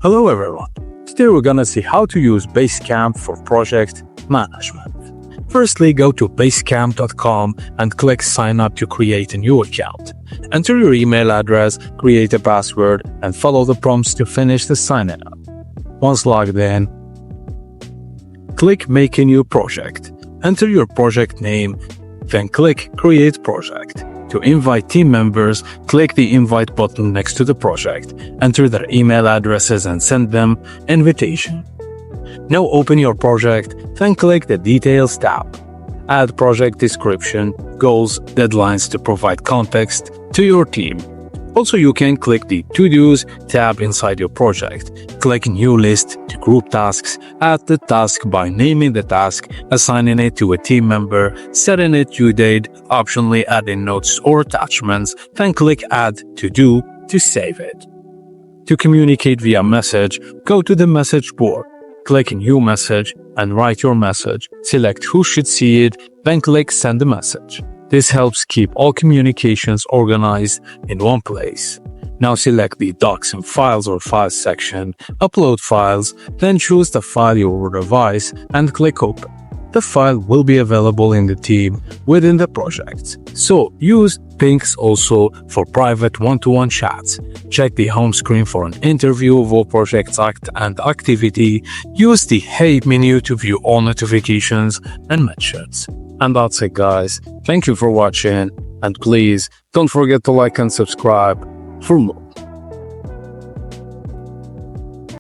Hello everyone. Today we're gonna see how to use Basecamp for project management. Firstly, go to basecamp.com and click sign up to create a new account. Enter your email address, create a password, and follow the prompts to finish the signing up. Once logged in, click make a new project. Enter your project name, then click create project. To invite team members, click the invite button next to the project, enter their email addresses and send them invitation. Now open your project, then click the Details tab. Add project description, goals, deadlines to provide context to your team. Also, you can click the To-Dos tab inside your project. Click New List to group tasks, add the task by naming the task, assigning it to a team member, setting a due date, optionally adding notes or attachments, then click Add To Do to save it. To communicate via message, go to the message board. Click New Message and write your message. Select who should see it, then click Send a message. This helps keep all communications organized in one place. Now select the Docs and Files or Files section, upload files, then choose the file you will revise and click Open. The file will be available in the team within the project. So use Pinks also for private one-to-one chats. Check the home screen for an interview of all projects and activity. Use the Hey menu to view all notifications and mentions. And that's it, guys. Thank you for watching, and please don't forget to like and subscribe for more.